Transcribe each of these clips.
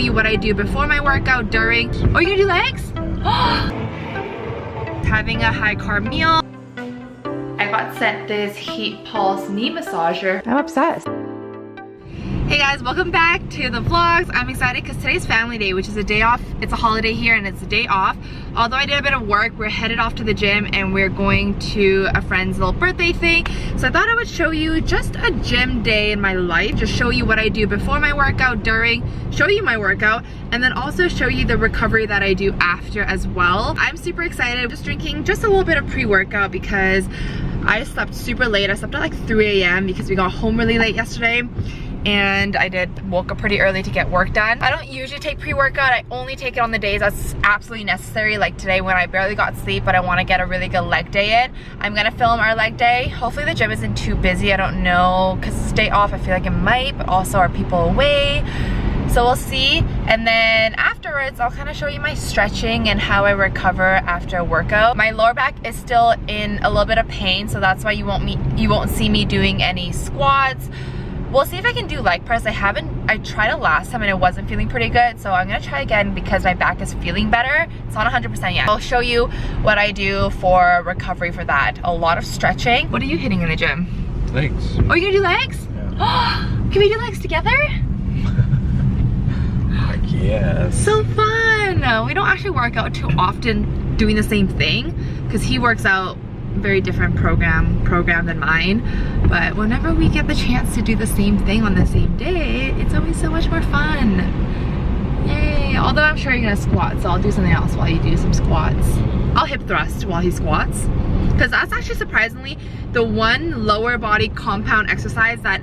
you what I do before my workout, during. Oh, you're gonna do legs? Having a high carb meal. I got sent this Heatpulse Knee Massager. I'm obsessed. Hey guys, welcome back to the vlogs. I'm excited because today's family day, which is a day off. It's a holiday here and it's a day off. Although I did a bit of work, we're headed off to the gym and we're going to a friend's little birthday thing. So I thought I would show you just a gym day in my life. Just show you what I do before my workout, during, show you my workout, and then also show you the recovery that I do after as well. I'm super excited. Just drinking just a little bit of pre-workout because I slept super late. I slept at like 3 a.m. because we got home really late yesterday. And I woke up pretty early to get work done. I don't usually take pre-workout. I only take it on the days that's absolutely necessary, like today when I barely got sleep, but I want to get a really good leg day in. I'm gonna film our leg day. Hopefully the gym isn't too busy. I don't know, because it's day off, I feel like it might, but also are people away? So we'll see. And then afterwards, I'll kind of show you my stretching and how I recover after a workout. My lower back is still in a little bit of pain, so that's why you won't see me doing any squats. We'll see if I can do leg press. I tried it last time and it wasn't feeling pretty good, so I'm gonna try again because my back is feeling better. It's not 100% yet. I'll show you what I do for recovery for that. A lot of stretching. What are you hitting in the gym? Legs. Oh, you're gonna do legs? Yeah. Can we do legs together? I guess. So fun. We don't actually work out too often doing the same thing because he works out very different program than mine, but whenever we get the chance to do the same thing on the same day, it's always so much more fun. Yay. Although I'm sure you're gonna squat, so I'll do something else while you do some squats. I'll hip thrust while he squats, because that's actually surprisingly the one lower body compound exercise that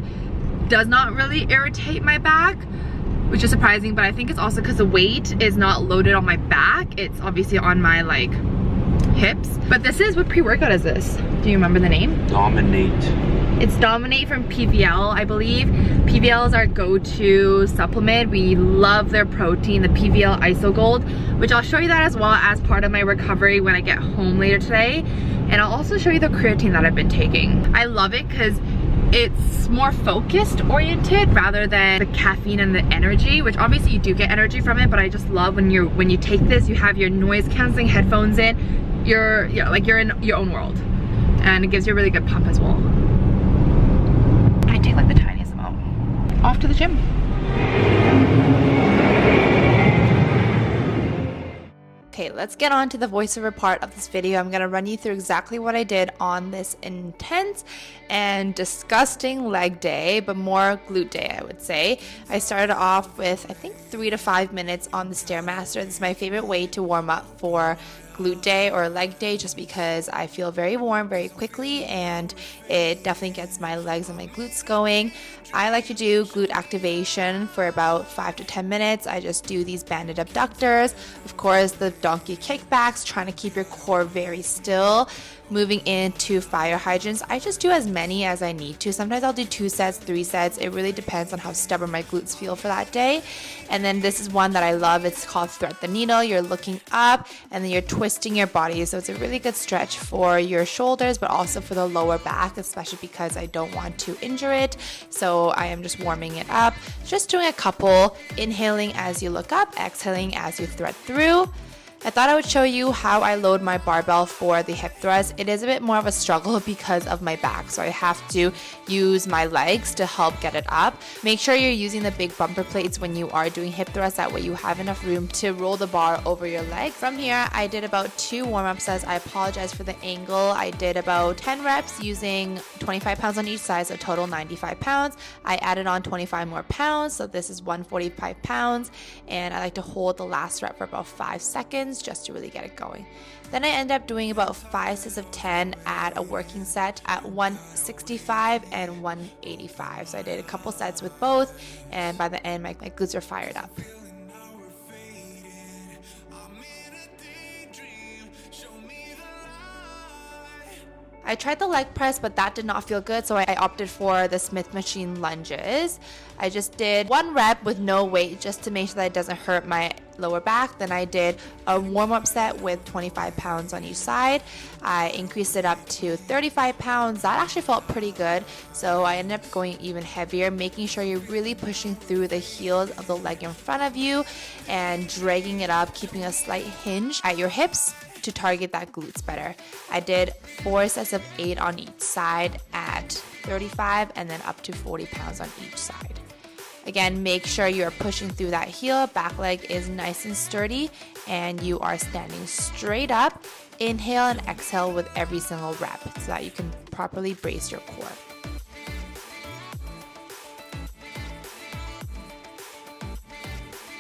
does not really irritate my back, which is surprising. But I think it's also because the weight is not loaded on my back, it's obviously on my like hips. But this is, what pre-workout is this? Do you remember the name? Dominate. It's Dominate from PVL, I believe. PVL is our go-to supplement. We love their protein, the PVL Iso Gold, which I'll show you that as well as part of my recovery when I get home later today. And I'll also show you the creatine that I've been taking. I love it because it's more focused oriented rather than the caffeine and the energy, which obviously you do get energy from it, but I just love when you take this, you have your noise canceling headphones in, you're in your own world, and it gives you a really good pump as well. I take like the tiniest amount. Off to the gym. Okay, let's get on to the voiceover part of this video. I'm gonna run you through exactly what I did on this intense and disgusting leg day, but more glute day, I would say. I started off with, I think, 3 to 5 minutes on the Stairmaster. This is my favorite way to warm up for glute day or leg day, just because I feel very warm very quickly and it definitely gets my legs and my glutes going. I like to do glute activation for about 5 to 10 minutes. I just do these banded abductors, of course the donkey kickbacks, trying to keep your core very still. Moving into fire hydrants, I just do as many as I need to. Sometimes I'll do 2 sets, 3 sets. It really depends on how stubborn my glutes feel for that day. And then this is one that I love. It's called Thread the Needle. You're looking up and then you're twisting your body. So it's a really good stretch for your shoulders, but also for the lower back, especially because I don't want to injure it. So I am just warming it up. Just doing a couple, inhaling as you look up, exhaling as you thread through. I thought I would show you how I load my barbell for the hip thrust. It is a bit more of a struggle because of my back, so I have to use my legs to help get it up. Make sure you're using the big bumper plates when you are doing hip thrusts, that way you have enough room to roll the bar over your leg. From here, I did about 2 warm-up sets. I apologize for the angle. I did about 10 reps using 25 pounds on each side, so total 95 pounds. I added on 25 more pounds, so this is 145 pounds, and I like to hold the last rep for about 5 seconds just to really get it going. Then I end up doing about 5 sets of 10 at a working set at 165 and 185. So I did a couple sets with both, and by the end my glutes are fired up. I tried the leg press, but that did not feel good, so I opted for the Smith machine lunges. I just did 1 rep with no weight just to make sure that it doesn't hurt my lower back. Then I did a warm-up set with 25 pounds on each side. I increased it up to 35 pounds. That actually felt pretty good, so I ended up going even heavier, making sure you're really pushing through the heels of the leg in front of you and dragging it up, keeping a slight hinge at your hips to target that glutes better. I did 4 sets of 8 on each side at 35 and then up to 40 pounds on each side. Again, make sure you're pushing through that heel, back leg is nice and sturdy, and you are standing straight up. Inhale and exhale with every single rep so that you can properly brace your core.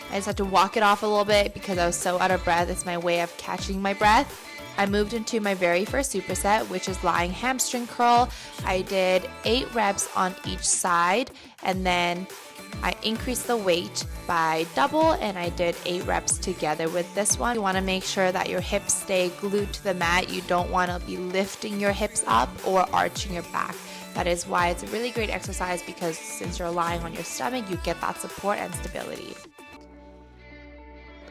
I just had to walk it off a little bit because I was so out of breath. It's my way of catching my breath. I moved into my very first superset, which is lying hamstring curl. I did 8 reps on each side, and then I increased the weight by double, and I did 8 reps together with this one. You want to make sure that your hips stay glued to the mat. You don't want to be lifting your hips up or arching your back. That is why it's a really great exercise, because since you're lying on your stomach, you get that support and stability.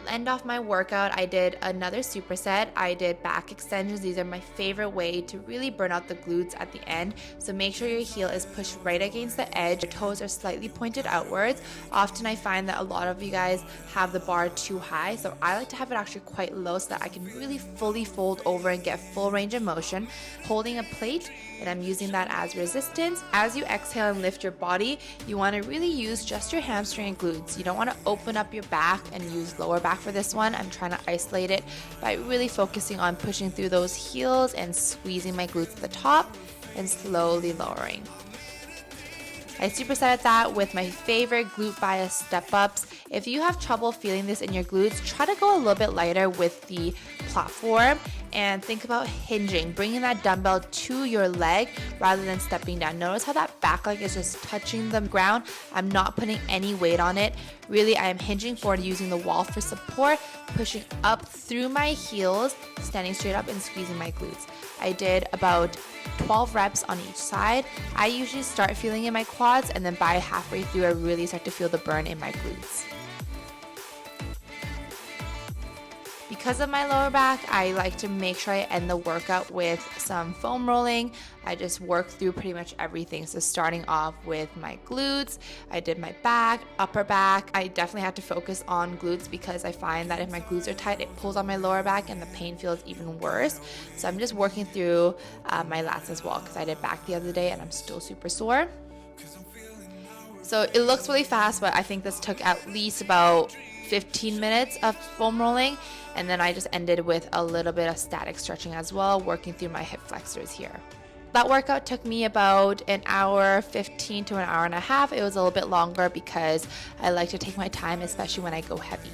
End off my workout, I did another superset. I did back extensions. These are my favorite way to really burn out the glutes at the end. So make sure your heel is pushed right against the edge. Your toes are slightly pointed outwards. Often I find that a lot of you guys have the bar too high, so I like to have it actually quite low so that I can really fully fold over and get full range of motion. Holding a plate, and I'm using that as resistance. As you exhale and lift your body, you want to really use just your hamstring and glutes. You don't want to open up your back and use lower back for this one. I'm trying to isolate it by really focusing on pushing through those heels and squeezing my glutes at the top and slowly lowering. I supersetted that with my favorite glute bias step ups. If you have trouble feeling this in your glutes, try to go a little bit lighter with the platform and think about hinging, bringing that dumbbell to your leg rather than stepping down. Notice how that back leg is just touching the ground. I'm not putting any weight on it. Really, I am hinging forward, using the wall for support, pushing up through my heels, standing straight up and squeezing my glutes. I did about 12 reps on each side. I usually start feeling in my quads, and then by halfway through, I really start to feel the burn in my glutes. Because of my lower back, I like to make sure I end the workout with some foam rolling. I just work through pretty much everything. So starting off with my glutes, I did my back, upper back. I definitely had to focus on glutes because I find that if my glutes are tight, it pulls on my lower back and the pain feels even worse. So I'm just working through my lats as well, because I did back the other day and I'm still super sore. So it looks really fast, but I think this took at least about 15 minutes of foam rolling, and then I just ended with a little bit of static stretching as well, working through my hip flexors here. That workout took me about an hour 15 to an hour and a half. It was a little bit longer because I like to take my time, especially when I go heavy.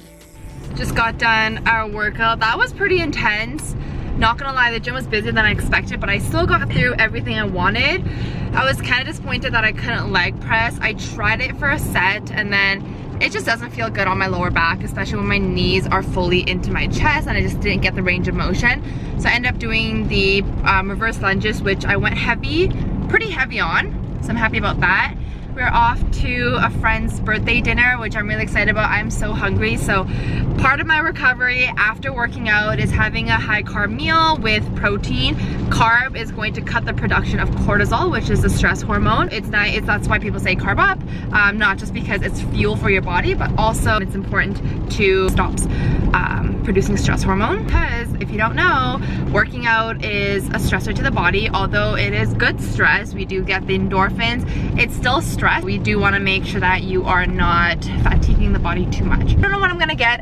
Just got done our workout. That was pretty intense. Not gonna lie, the gym was busier than I expected, but I still got through everything I wanted. I was kind of disappointed that I couldn't leg press. I tried it for a set, and then it just doesn't feel good on my lower back, especially when my knees are fully into my chest and I just didn't get the range of motion. So I ended up doing the reverse lunges, which I went heavy, pretty heavy on. So I'm happy about that. We're off to a friend's birthday dinner, which I'm really excited about. I'm so hungry. So part of my recovery after working out is having a high carb meal with protein. Carb is going to cut the production of cortisol, which is the stress hormone. That's why people say carb up, not just because it's fuel for your body, but also it's important to stop producing stress hormone. Because if you don't know, working out is a stressor to the body. Although it is good stress, we do get the endorphins, it's still stress. We do want to make sure that you are not fatiguing the body too much. I don't know what I'm gonna get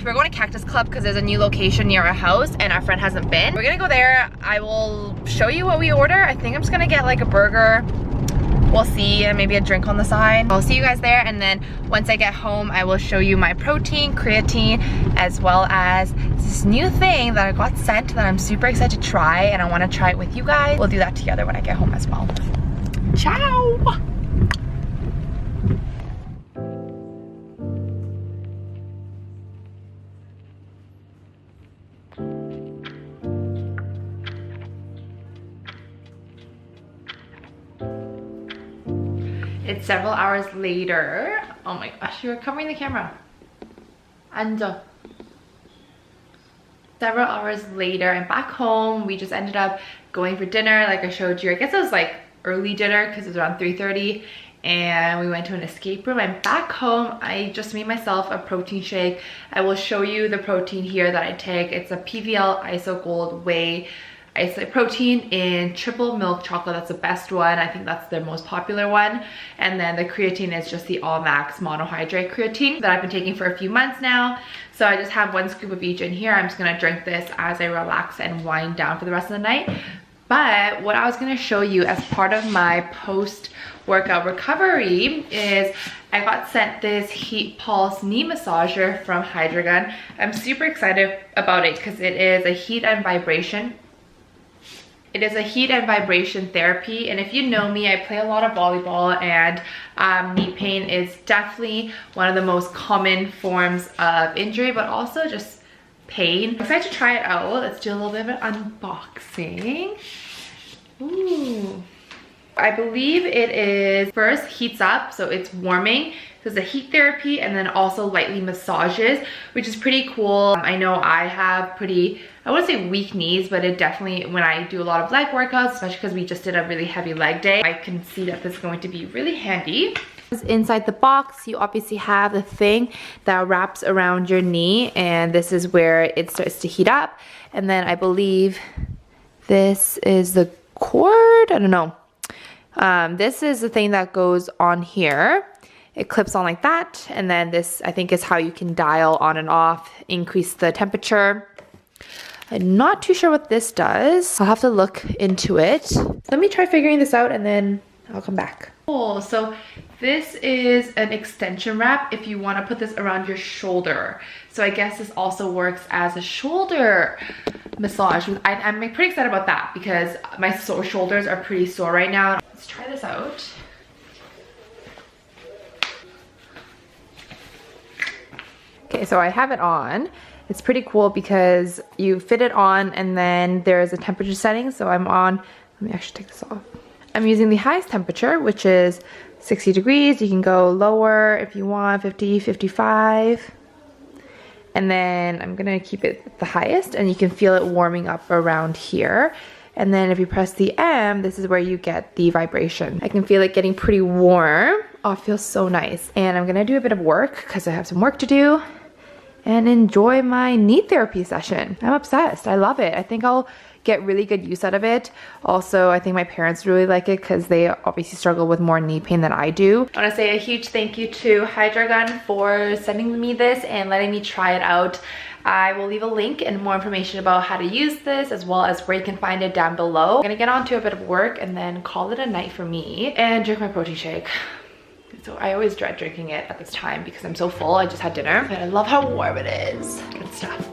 we're going to Cactus Club because there's a new location near our house and our friend hasn't been. We're gonna go there. I will show you what we order. I think I'm just gonna get like a burger. We'll see, and maybe a drink on the side. I'll see you guys there, and then once I get home, I will show you my protein, creatine, as well as this new thing that I got sent that I'm super excited to try, and I want to try it with you guys. We'll do that together when I get home as well. Ciao! It's several hours later. Oh my gosh, you're covering the camera. 앉아. Several hours later, I'm back home. We just ended up going for dinner, like I showed you. I guess it was like early dinner because it was around 3:30, and we went to an escape room. I'm back home. I just made myself a protein shake. I will show you the protein here that I take. It's a PVL Iso Gold Whey isolate protein in triple milk chocolate. That's the best one. I think that's the most popular one. And then the creatine is just the All Max monohydrate creatine that I've been taking for a few months now. So I just have 1 scoop of each in here. I'm just gonna drink this as I relax and wind down for the rest of the night. But what I was gonna show you as part of my post-workout recovery is I got sent this Heatpulse Knee Massager from Hydragun. I'm super excited about it because it is a heat and vibration. It is a heat and vibration therapy, and if you know me, I play a lot of volleyball, and knee pain is definitely one of the most common forms of injury, but also just pain. I'm excited to try it out. Let's do a little bit of an unboxing. Ooh. I believe it is first heats up, so it's warming. So it's a heat therapy, and then also lightly massages, which is pretty cool. I know I have pretty, I wouldn't say weak knees, but it definitely, when I do a lot of leg workouts, especially because we just did a really heavy leg day, I can see that this is going to be really handy. Inside the box, you obviously have the thing that wraps around your knee, and this is where it starts to heat up. And then I believe this is the cord, I don't know. This is the thing that goes on here. It clips on like that, and then this, I think, is how you can dial on and off, increase the temperature. I'm not too sure what this does. I'll have to look into it. Let me try figuring this out, and then I'll come back. Cool, so this is an extension wrap if you want to put this around your shoulder. So I guess this also works as a shoulder massage. I'm pretty excited about that because my shoulders are pretty sore right now. Let's try this out. Okay, so I have it on. It's pretty cool because you fit it on and then there's a temperature setting. So I'm on, let me actually take this off. I'm using the highest temperature, which is 60 degrees. You can go lower if you want, 50, 55. And then I'm gonna keep it at the highest, and you can feel it warming up around here. And then if you press the M, this is where you get the vibration. I can feel it getting pretty warm. Oh, it feels so nice. And I'm gonna do a bit of work because I have some work to do and enjoy my knee therapy session. I'm obsessed, I love it. I think I'll get really good use out of it. Also, I think my parents really like it because they obviously struggle with more knee pain than I do. I wanna say a huge thank you to Hydragun for sending me this and letting me try it out. I will leave a link and more information about how to use this as well as where you can find it down below. I'm gonna get on to a bit of work and then call it a night for me and drink my protein shake. So I always dread drinking it at this time because I'm so full. I just had dinner, but I love how warm it is. Good stuff.